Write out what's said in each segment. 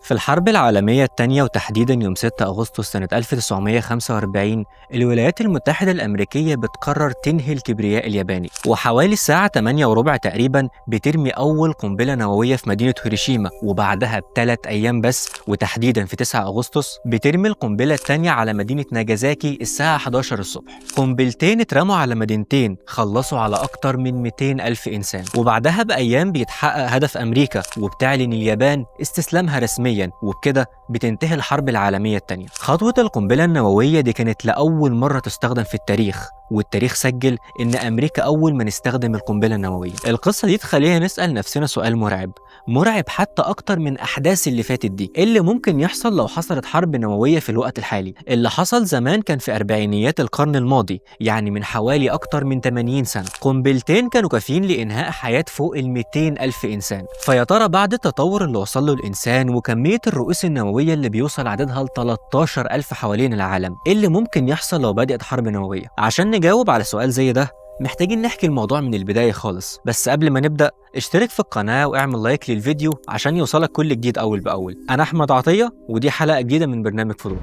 في الحرب العالمية الثانية وتحديدا يوم 6 أغسطس سنة 1945 الولايات المتحدة الأمريكية بتقرر تنهي الكبرياء الياباني، وحوالي الساعة 8 وربع تقريبا بترمي أول قنبلة نووية في مدينة هيروشيما، وبعدها ب3 أيام بس وتحديدا في 9 أغسطس بترمي القنبلة الثانية على مدينة ناجازاكي الساعة 11 الصبح. قنبلتين اترموا على مدينتين خلصوا على أكتر من 200 ألف إنسان، وبعدها بأيام بيتحقق هدف أمريكا وبتعلن اليابان استسلامها رسميا، وبكده بتنتهي الحرب العالمية الثانية. خطوة القنبلة النووية دي كانت لأول مرة تستخدم في التاريخ، والتاريخ سجل إن أمريكا أول ما نستخدم القنبلة النووية. القصة دي تخلينا نسأل نفسنا سؤال مرعب حتى أكتر من أحداث اللي فاتت دي. إيه اللي ممكن يحصل لو حصلت حرب نووية في الوقت الحالي؟ اللي حصل زمان كان في أربعينيات القرن الماضي، يعني من حوالي أكتر من 80 سنة. قنبلتين كانوا كافيين لإنهاء حياة فوق ال 200 ألف إنسان. فيا ترى بعد التطور اللي وصل له الإنسان وكمية الرؤوس النووية اللي بيوصل عددها ل 13 ألف حوالين العالم، إيه اللي ممكن يحصل لو بدأت حرب نووية؟ عشان نجاوب على سؤال زي ده محتاجين نحكي الموضوع من البداية خالص. بس قبل ما نبدأ اشترك في القناة واعمل لايك للفيديو عشان يوصلك كل جديد أول بأول. أنا أحمد عطية ودي حلقة جديدة من برنامج فضول.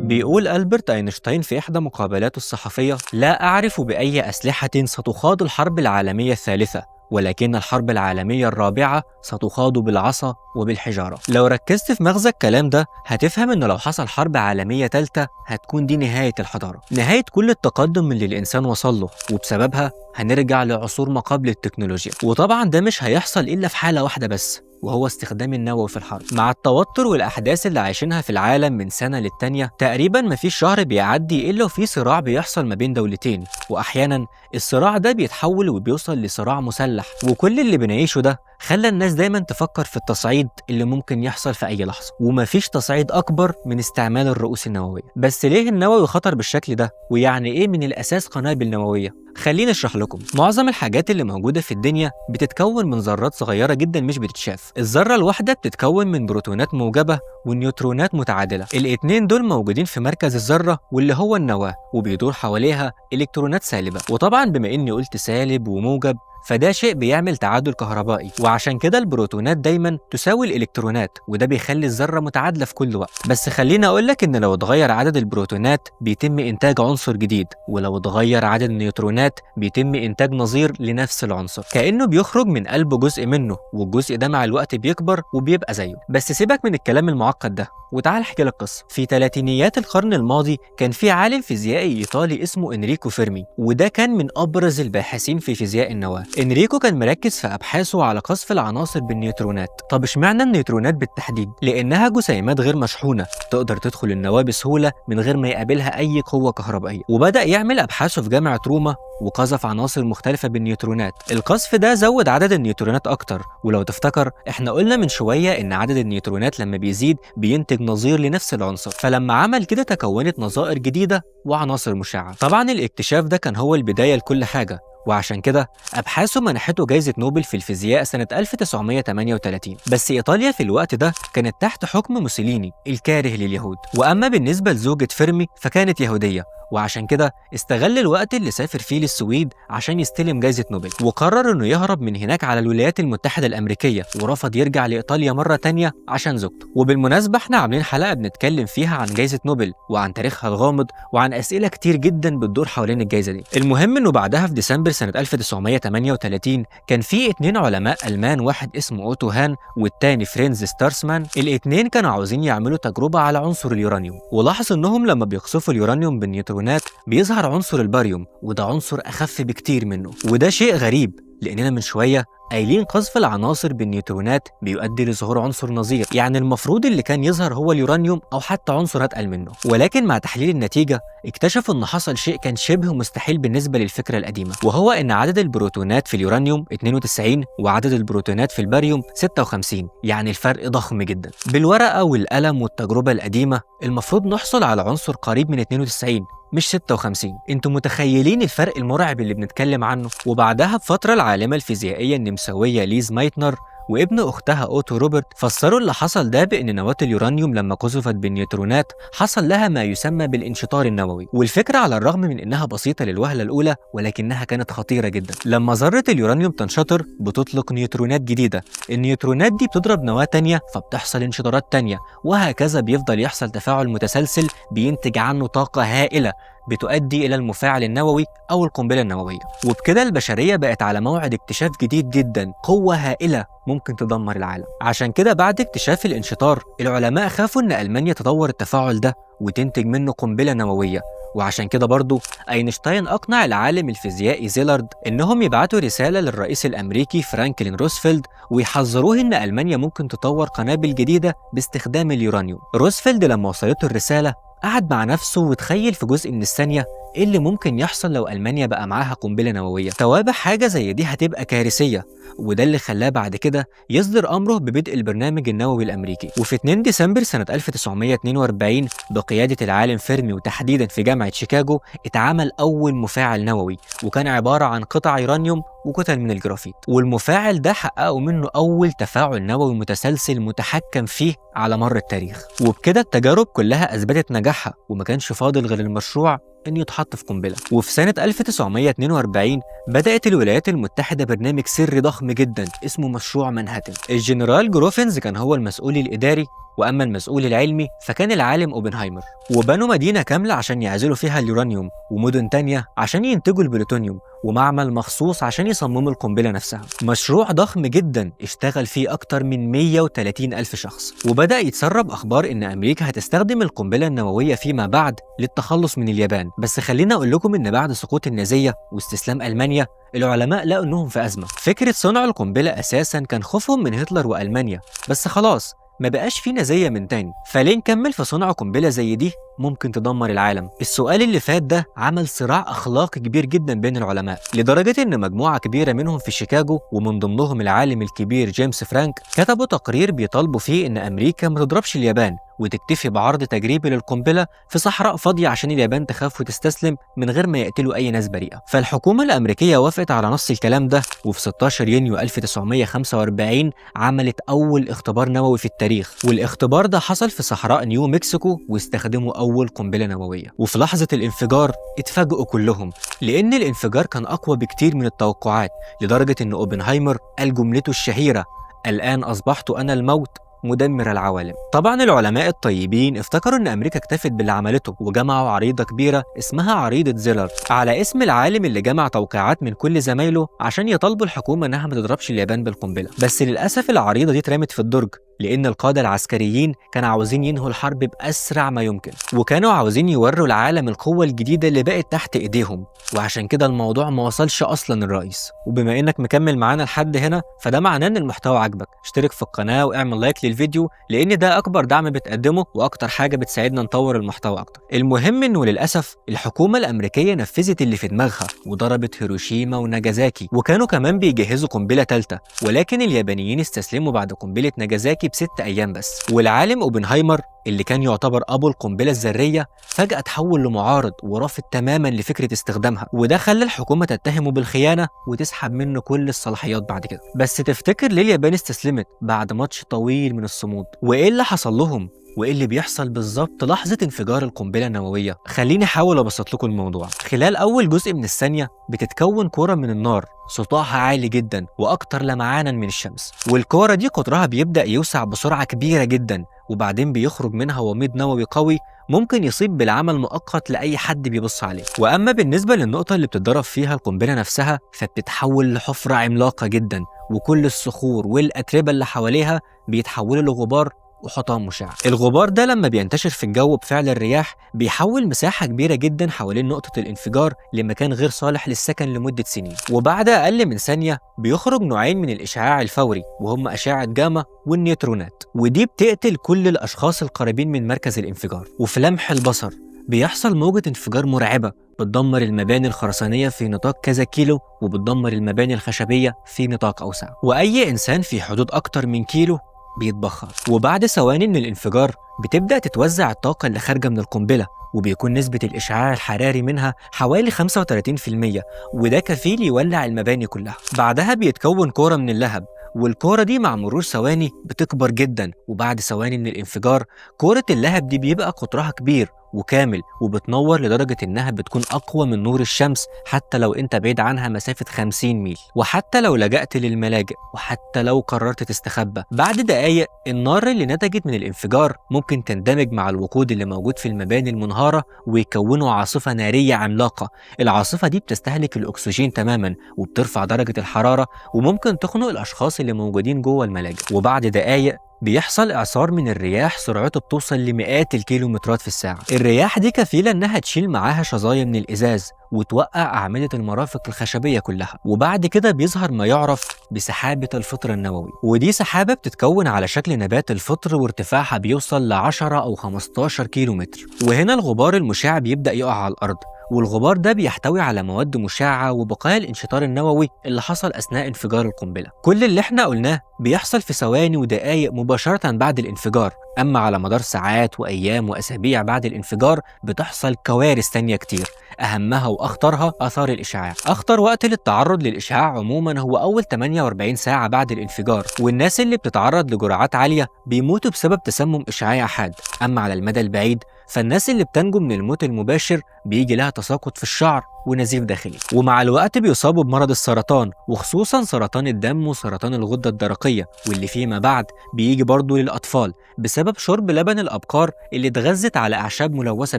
بيقول ألبرت أينشتاين في إحدى مقابلاته الصحفية: لا أعرف بأي أسلحة ستخاض الحرب العالمية الثالثة، ولكن الحرب العالمية الرابعة ستخاض بالعصا وبالحجارة. لو ركزت في مغزى الكلام ده هتفهم إنه لو حصل حرب عالمية ثالثة هتكون دي نهاية الحضارة، نهاية كل التقدم اللي الإنسان وصل له، وبسببها هنرجع لعصور ما قبل التكنولوجيا. وطبعا ده مش هيحصل إلا في حالة واحدة بس، وهو استخدام النووي في الحرب. مع التوتر والأحداث اللي عايشينها في العالم من سنة للتانية تقريبا مفيش شهر بيعدي إلا وفي صراع بيحصل ما بين دولتين، وأحيانا الصراع ده بيتحول وبيوصل لصراع مسلح. وكل اللي بنعيشه ده خلى الناس دايما تفكر في التصعيد اللي ممكن يحصل في أي لحظة، ومفيش تصعيد أكبر من استعمال الرؤوس النووية. بس ليه النووي خطر بالشكل ده؟ ويعني إيه من الأساس قنابل نووية؟ خليني اشرح لكم. معظم الحاجات اللي موجودة في الدنيا بتتكون من ذرات صغيرة جدا مش بتتشاف. الذرة الواحدة بتتكون من بروتونات موجبة ونيوترونات متعادلة. الاتنين دول موجودين في مركز الذرة واللي هو النواة، وبيدور حواليها الكترونات سالبة. وطبعا بما اني قلت سالب وموجب فده شيء بيعمل تعادل كهربائي، وعشان كده البروتونات دايما تساوي الالكترونات، وده بيخلي الذره متعادله في كل وقت. بس خليني اقول لك ان لو اتغير عدد البروتونات بيتم انتاج عنصر جديد، ولو اتغير عدد النيوترونات بيتم انتاج نظير لنفس العنصر، كانه بيخرج من قلبه جزء منه، والجزء ده مع الوقت بيكبر وبيبقى زيه. بس سيبك من الكلام المعقد ده وتعال احكي لك قصه. في ثلاثينيات القرن الماضي كان في عالم فيزيائي ايطالي اسمه انريكو فيرمي، وده كان من ابرز الباحثين في فيزياء النواه. انريكو كان مركز في ابحاثه على قذف العناصر بالنيوترونات. طب اشمعنى النيوترونات بالتحديد؟ لانها جسيمات غير مشحونه تقدر تدخل النواه بسهوله من غير ما يقابلها اي قوه كهربائيه. وبدا يعمل ابحاثه في جامعه روما وقذف عناصر مختلفة بالنيوترونات. القذف ده زود عدد النيوترونات أكتر، ولو تفتكر إحنا قلنا من شوية إن عدد النيوترونات لما بيزيد بينتج نظير لنفس العنصر، فلما عمل كده تكونت نظائر جديدة وعناصر مشعة. طبعا الاكتشاف ده كان هو البداية لكل حاجة، وعشان كده أبحاثه منحته جائزة نوبل في الفيزياء سنة 1938. بس إيطاليا في الوقت ده كانت تحت حكم موسوليني الكاره لليهود، وأما بالنسبة لزوجة فيرمي فكانت يهودية، وعشان كده استغل الوقت اللي سافر فيه للسويد عشان يستلم جائزة نوبل، وقرر انه يهرب من هناك على الولايات المتحدة الأمريكية، ورفض يرجع لإيطاليا مرة تانية عشان زوجته. وبالمناسبة احنا عاملين حلقة بنتكلم فيها عن جائزة نوبل وعن تاريخها الغامض وعن أسئلة كتير جدا بتدور حوالين الجائزة دي. المهم انه بعدها في ديسمبر سنة 1938 كان في 2 علماء ألمان، واحد اسمه أوتو هان والتاني فرينز ستارسمان. الاتنين كانوا عاوزين يعملوا تجربة على عنصر اليورانيوم، ولاحظوا انهم لما بيقصفوا اليورانيوم بالنيوترونات بيظهر عنصر الباريوم، وده عنصر أخف بكتير منه. وده شيء غريب لأننا من شوية قايلين قذف العناصر بالنيوترونات بيؤدي لظهور عنصر نظير، يعني المفروض اللي كان يظهر هو اليورانيوم أو حتى عنصر أتقل منه. ولكن مع تحليل النتيجة اكتشفوا إن حصل شيء كان شبه مستحيل بالنسبة للفكرة القديمة، وهو إن عدد البروتونات في اليورانيوم 92 وعدد البروتونات في الباريوم 56، يعني الفرق ضخم جدا. بالورقة والقلم والتجربة القديمة المفروض نحصل على عنصر قريب من 92 مش 56. انتوا متخيلين الفرق المرعب اللي بنتكلم عنه؟ وبعدها بفترة العالمة الفيزيائية النمساوية ليز مايتنر وابن أختها أوتو روبرت فسروا اللي حصل ده بأن نواة اليورانيوم لما قذفت بالنيوترونات حصل لها ما يسمى بالانشطار النووي. والفكرة على الرغم من أنها بسيطة للوهلة الأولى ولكنها كانت خطيرة جدا. لما ذرة اليورانيوم تنشطر بتطلق نيوترونات جديدة، النيوترونات دي بتضرب نواة تانية فبتحصل انشطارات تانية، وهكذا بيفضل يحصل تفاعل متسلسل بينتج عنه طاقة هائلة بتؤدي إلى المفاعل النووي أو القنبلة النووية. وبكده البشرية بقت على موعد اكتشاف جديد جدا، قوة هائلة ممكن تدمر العالم. عشان كده بعد اكتشاف الانشطار العلماء خافوا إن ألمانيا تطور التفاعل ده وتنتج منه قنبلة نووية. وعشان كده برضو أينشتاين أقنع العالم الفيزيائي زيلارد إنهم يبعتوا رسالة للرئيس الأمريكي فرانكلين روزفلت ويحذروه إن ألمانيا ممكن تطور قنابل جديدة باستخدام اليورانيوم. روزفلت لما وصلته الرسالة قعد مع نفسه وتخيل في جزء من الثانية ايه اللي ممكن يحصل لو ألمانيا بقى معاها قنبلة نووية. توابع حاجة زي دي هتبقى كارثية، وده اللي خلاه بعد كده يصدر أمره ببدء البرنامج النووي الأمريكي. وفي 2 ديسمبر سنة 1942 بقيادة العالم فيرمي وتحديدا في جامعة شيكاغو اتعمل أول مفاعل نووي، وكان عبارة عن قطع يورانيوم وكتل من الجرافيت. والمفاعل ده حققوا منه أول تفاعل نووي متسلسل متحكم فيه على مر التاريخ. وبكده التجارب كلها أثبتت نجاحها، وما كانش فاضل غير المشروع إنه يتحط في قنبلة. وفي سنة 1942 بدأت الولايات المتحدة برنامج سري ضخم جدا اسمه مشروع مانهاتن. الجنرال جروفنز كان هو المسؤول الإداري، وأما المسؤول العلمي فكان العالم أوبنهايمر. وبنوا مدينة كاملة عشان يعزلوا فيها اليورانيوم، ومدن تانية عشان ينتجوا البلوتونيوم، ومعمل مخصوص عشان يصمموا القنبلة نفسها. مشروع ضخم جدا اشتغل فيه أكتر من 130 ألف شخص. وبدأ يتسرب أخبار إن أمريكا هتستخدم القنبلة النووية فيما بعد للتخلص من اليابان. بس خلينا أقول لكم إن بعد سقوط النازية واستسلام ألمانيا العلماء لقوا إنهم في أزمة. فكرة صنع القنبلة أساسا كان خوفهم من هتلر وألمانيا، بس خلاص ما بقاش في نازية من تاني، فليه نكمل في صنع قنبلة زي دي ممكن تدمر العالم؟ السؤال اللي فات ده عمل صراع أخلاقي كبير جدا بين العلماء، لدرجة إن مجموعة كبيرة منهم في شيكاغو ومن ضمنهم العالم الكبير جيمس فرانك كتبوا تقرير بيطالبوا فيه إن أمريكا ما تضربش اليابان وتكتفي بعرض تجريبي للقنبلة في صحراء فاضية عشان اليابان تخاف وتستسلم من غير ما يقتلوا أي ناس بريئة. فالحكومة الأمريكية وافقت على نص الكلام ده، وفي 16 يونيو 1945 عملت أول اختبار نووي في التاريخ. والاختبار ده حصل في صحراء نيو مكسيكو واستخدموا أول قنبلة نووية. وفي لحظة الانفجار اتفاجئوا كلهم، لأن الانفجار كان أقوى بكتير من التوقعات، لدرجة إن أوبنهايمر قال جملته الشهيرة: الآن أصبحت أنا الموت مدمر العوالم. طبعا العلماء الطيبين افتكروا ان امريكا اكتفت باللي عملته، وجمعوا عريضة كبيرة اسمها عريضة زيلر على اسم العالم اللي جمع توقيعات من كل زمايله عشان يطالبوا الحكومة انها ما تضربش اليابان بالقنبلة. بس للأسف العريضة دي اترمت في الدرج، لأن القادة العسكريين كانوا عاوزين ينهوا الحرب بأسرع ما يمكن، وكانوا عاوزين يوروا العالم القوة الجديدة اللي بقت تحت إيديهم، وعشان كده الموضوع ما وصلش أصلا الرئيس. وبما إنك مكمل معانا لحد هنا فده معناه إن المحتوى عجبك. اشترك في القناة واعمل لايك للفيديو، لأن ده أكبر دعم بتقدمه وأكتر حاجة بتساعدنا نطور المحتوى أكتر. المهم إنه للأسف الحكومة الأمريكية نفذت اللي في دماغها وضربت هيروشيما وناجازاكي، وكانوا كمان بيجهزوا قنبلة ثالثة، ولكن اليابانيين استسلموا بعد قنبلة ناجازاكي ب6 أيام بس. والعالم أوبنهايمر اللي كان يعتبر أبو القنبلة الذرية فجأة تحول لمعارض ورافض تماما لفكرة استخدامها، وده خلى الحكومة تتهمه بالخيانة وتسحب منه كل الصلاحيات بعد كده. بس تفتكر ليه اليابان استسلمت بعد ماتش طويل من الصمود؟ وإيه اللي حصل لهم؟ وإيه اللي بيحصل بالظبط لحظة انفجار القنبلة النووية؟ خليني أحاول أبسط لكم الموضوع. خلال أول جزء من الثانية بتتكون كرة من النار سطوعها عالي جدا وأكتر لمعانا من الشمس، والكرة دي قطرها بيبدأ يوسع بسرعة كبيرة جدا، وبعدين بيخرج منها وميض نووي قوي ممكن يصيب بالعمى المؤقت لأي حد بيبص عليه. وأما بالنسبة للنقطة اللي بتتضرب فيها القنبلة نفسها فبتتحول لحفرة عملاقة جدا، وكل الصخور والأتربة اللي حواليها بيتحولوا لغبار وحطام مشع. الغبار ده لما بينتشر في الجو بفعل الرياح بيحول مساحة كبيرة جدا حوالين نقطة الانفجار لمكان غير صالح للسكن لمدة سنين. وبعد أقل من ثانية بيخرج نوعين من الإشعاع الفوري، وهم أشعة جاما والنيوترونات، ودي بتقتل كل الأشخاص القريبين من مركز الانفجار. وفي لمح البصر بيحصل موجة انفجار مرعبة بتدمر المباني الخرسانية في نطاق كذا كيلو، وبتدمر المباني الخشبية في نطاق أوسع، وأي إنسان في حدود أكتر من كيلو بيتبخر. وبعد ثواني من الانفجار بتبدأ تتوزع الطاقة اللي خارجة من القنبلة، وبيكون نسبة الإشعاع الحراري منها حوالي 35%، وده كفيل يولع المباني كلها. بعدها بيتكون كورة من اللهب، والكورة دي مع مرور ثواني بتكبر جدا، وبعد ثواني من الانفجار كورة اللهب دي بيبقى قطرها كبير وكامل وبتنور لدرجة إنها بتكون أقوى من نور الشمس حتى لو أنت بعيد عنها مسافة 50 ميل. وحتى لو لجأت للملاجئ وحتى لو قررت تستخبى، بعد دقايق النار اللي نتجت من الانفجار ممكن تندمج مع الوقود اللي موجود في المباني المنهارة ويكونوا عاصفة نارية عملاقة. العاصفة دي بتستهلك الأكسجين تماما وبترفع درجة الحرارة وممكن تخنق الأشخاص اللي موجودين جوه الملاجئ. وبعد دقايق بيحصل إعصار من الرياح سرعته بتوصل لمئات الكيلومترات في الساعة. الرياح دي كفيلة إنها تشيل معاها شظايا من الإزاز وتوقع أعمدة المرافق الخشبية كلها. وبعد كده بيظهر ما يعرف بسحابة الفطر النووي، ودي سحابة بتتكون على شكل نبات الفطر وارتفاعها بيوصل ل 10 أو 15 كيلومتر. وهنا الغبار المشع بيبدأ يقع على الأرض، والغبار ده بيحتوي على مواد مشعة وبقايا الانشطار النووي اللي حصل أثناء انفجار القنبلة. كل اللي احنا قلناه بيحصل في ثواني ودقايق مباشرة بعد الانفجار، أما على مدار ساعات وأيام وأسابيع بعد الانفجار بتحصل كوارث تانية كتير، أهمها وأخطرها آثار الإشعاع. أخطر وقت للتعرض للإشعاع عموما هو أول 48 ساعة بعد الانفجار، والناس اللي بتتعرض لجرعات عالية بيموتوا بسبب تسمم إشعاعي حاد. أما على المدى البعيد فالناس اللي بتنجو من الموت المباشر بيجي لها تساقط في الشعر ونزيف داخلي، ومع الوقت بيصابوا بمرض السرطان وخصوصا سرطان الدم وسرطان الغدة الدرقية، واللي فيما بعد بيجي برضه للأطفال بسبب شرب لبن الأبقار اللي اتغذت على أعشاب ملوثة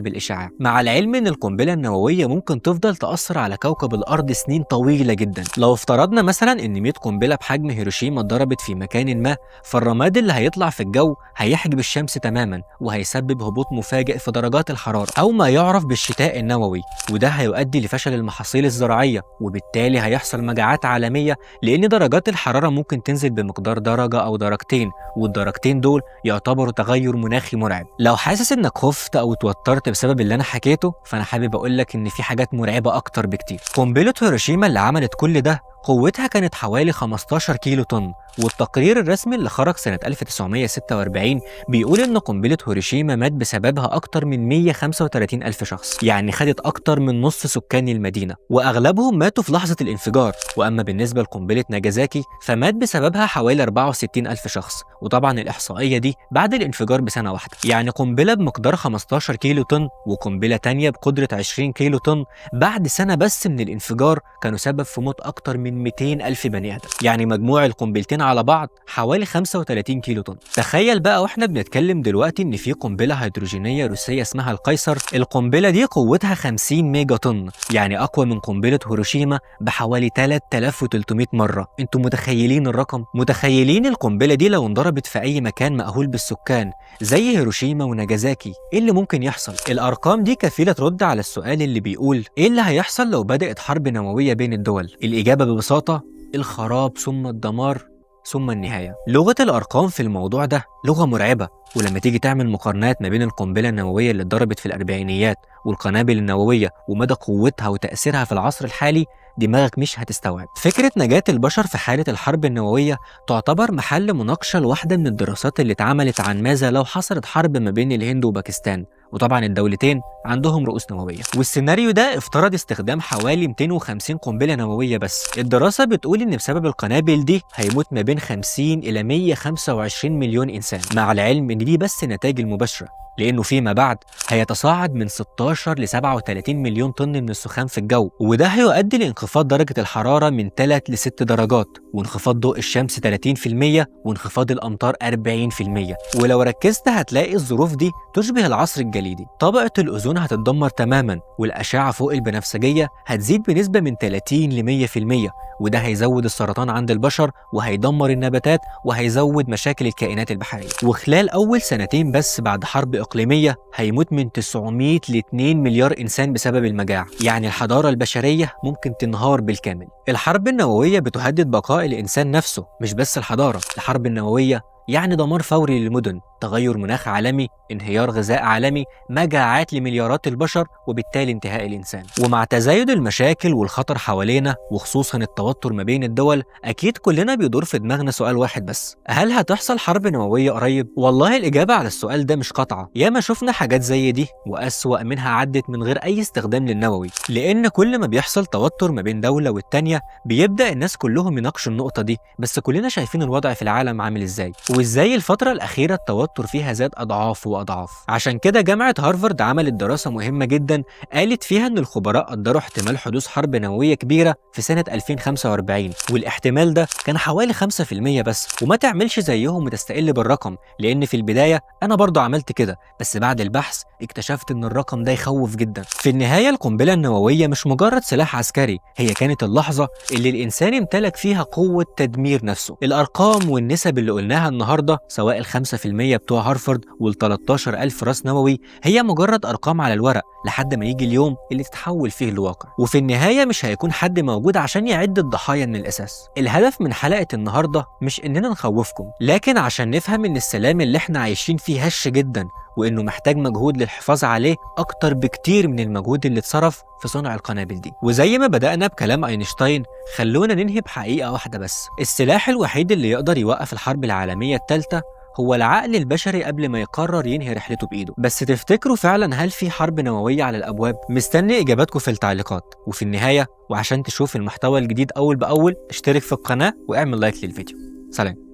بالإشعاع. مع العلم إن القنبلة النووية ممكن تفضل تأثر على كوكب الأرض سنين طويلة جدا. لو افترضنا مثلا إن 100 قنبلة بحجم هيروشيما اتضربت في مكان ما، فالرماد اللي هيطلع في الجو هيحجب الشمس تماما وهيسبب هبوط مفاجئ في درجات الحرارة أو ما يعرف بالشتاء النووي، وده هيؤدي لفشل المحاصيل الزراعية، وبالتالي هيحصل مجاعات عالمية لأن درجات الحرارة ممكن تنزل بمقدار درجة أو درجتين، والدرجتين دول يعتبروا تغير مناخي مرعب. لو حاسس إنك خفت أو اتوترت بسبب اللي أنا حكيته، فأنا حابب أقولك إن في حاجات مرعبة أكتر بكتير. قنبلة هيروشيما اللي عملت كل ده قوتها كانت حوالي 15 كيلو طن، والتقرير الرسمي اللي خرج سنة 1946 بيقول إن قنبلة هيروشيما مات بسببها أكتر من 135 ألف شخص، يعني خدت أكتر من نصف سكان المدينة، وأغلبهم ماتوا في لحظة الانفجار. وأما بالنسبة لقنبلة ناجازاكي فمات بسببها حوالي 64 ألف شخص، وطبعا الإحصائية دي بعد الانفجار بسنة واحدة. يعني قنبلة بمقدار 15 كيلو طن وقنبلة تانية بقدرة 20 كيلو طن بعد سنة بس من الانفجار كانوا سبب في موت أكتر من 200 ألف بني آدم. يعني مجموع القنبلتين على بعض حوالي 35 كيلو طن. تخيل بقى واحنا بنتكلم دلوقتي ان في قنبله هيدروجينيه روسيه اسمها القيصر، القنبله دي قوتها 50 ميجا طن، يعني اقوى من قنبله هيروشيما بحوالي 3300 مره. انتوا متخيلين الرقم؟ متخيلين القنبله دي لو انضربت في اي مكان مأهول بالسكان زي هيروشيما وناجازاكي ايه اللي ممكن يحصل؟ الارقام دي كفيله ترد على السؤال اللي بيقول ايه اللي هيحصل لو بدأت حرب نوويه بين الدول. الاجابه ببساطه الخراب ثم الدمار ثم النهاية. لغة الأرقام في الموضوع ده لغة مرعبة، ولما تيجي تعمل مقارنات ما بين القنبلة النووية اللي اتضربت في الأربعينيات والقنابل النووية ومدى قوتها وتأثيرها في العصر الحالي، دماغك مش هتستوعب. فكرة نجاة البشر في حالة الحرب النووية تعتبر محل مناقشة لواحدة من الدراسات اللي اتعملت عن ماذا لو حصلت حرب ما بين الهند وباكستان، وطبعا الدولتين عندهم رؤوس نووية، والسيناريو ده افترض استخدام حوالي 250 قنبلة نووية بس. الدراسة بتقول ان بسبب القنابل دي هيموت ما بين 50 إلى 125 مليون إنسان، مع العلم ان دي بس النتائج المباشرة، لأنه فيما بعد هيتصاعد من 16 ل 37 مليون طن من السخان في الجو، وده هيؤدي لانخفاض درجة الحرارة من 3 ل 6 درجات، وانخفاض ضوء الشمس 30%، وانخفاض الأمطار 40%. ولو ركزت هتلاقي الظروف دي تشبه العصر الجليدي. طبقة الأوزون هتتدمر تماما، والأشعة فوق البنفسجية هتزيد بنسبة من 30 ل 100%، وده هيزود السرطان عند البشر وهيدمر النباتات وهيزود مشاكل الكائنات البحرية. وخلال أول سنتين بس بعد حرب إقليمية هيموت من 900 ل 2 مليار إنسان بسبب المجاعة، يعني الحضارة البشرية ممكن تنهار بالكامل. الحرب النووية بتهدد بقاء الإنسان نفسه، مش بس الحضارة. الحرب النووية يعني دمار فوري للمدن، تغير مناخ عالمي، انهيار غذاء عالمي، مجاعات لمليارات البشر، وبالتالي انتهاء الإنسان. ومع تزايد المشاكل والخطر حوالينا وخصوصا التوتر ما بين الدول، أكيد كلنا بيدور في دماغنا سؤال واحد بس: هل هتحصل حرب نووية قريب؟ والله الإجابة على السؤال ده مش قاطعة. ياما شفنا حاجات زي دي وأسوأ منها عدت من غير أي استخدام للنووي، لأن كل ما بيحصل توتر ما بين دولة والتانية بيبدأ الناس كلهم يناقشوا النقطة دي. بس كلنا شايفين الوضع في العالم عامل ازاي، وازاي الفترة الأخيرة التوتر فيها زاد أضعاف وأضعاف. عشان كده جامعة هارفارد عملت دراسة مهمة جدا قالت فيها إن الخبراء قدروا احتمال حدوث حرب نووية كبيرة في سنة 2045، والاحتمال ده كان حوالي 5% بس. وما تعملش زيهم وتستقل بالرقم، لأن في البداية أنا برضو عملت كده، بس بعد البحث اكتشفت إن الرقم ده يخوف جدا. في النهاية القنبلة النووية مش مجرد سلاح عسكري، هي كانت اللحظة اللي الإنسان امتلك فيها قوة تدمير نفسه. الأرقام والنسب اللي قلناها النهاردة، سواء ال5% بتوع هارفارد وال13,000 راس نووي، هي مجرد أرقام على الورق لحد ما يجي اليوم اللي تتحول فيه لواقع. وفي النهاية مش هيكون حد موجود عشان يعد الضحايا من الأساس. الهدف من حلقة النهاردة مش إننا نخوفكم، لكن عشان نفهم إن السلام اللي احنا عايشين فيه هش جدا، وإنه محتاج مجهود للحفاظ عليه أكتر بكتير من المجهود اللي اتصرف في صنع القنابل دي. وزي ما بدأنا بكلام أينشتاين، خلونا ننهي بحقيقة واحدة بس: السلاح الوحيد اللي يقدر يوقف الحرب العالمية الثالثة هو العقل البشري قبل ما يقرر ينهي رحلته بإيده. بس تفتكروا فعلا هل في حرب نووية على الأبواب؟ مستني إجاباتكم في التعليقات. وفي النهاية، وعشان تشوف المحتوى الجديد أول بأول، اشترك في القناة واعمل لايك للفيديو. سلام.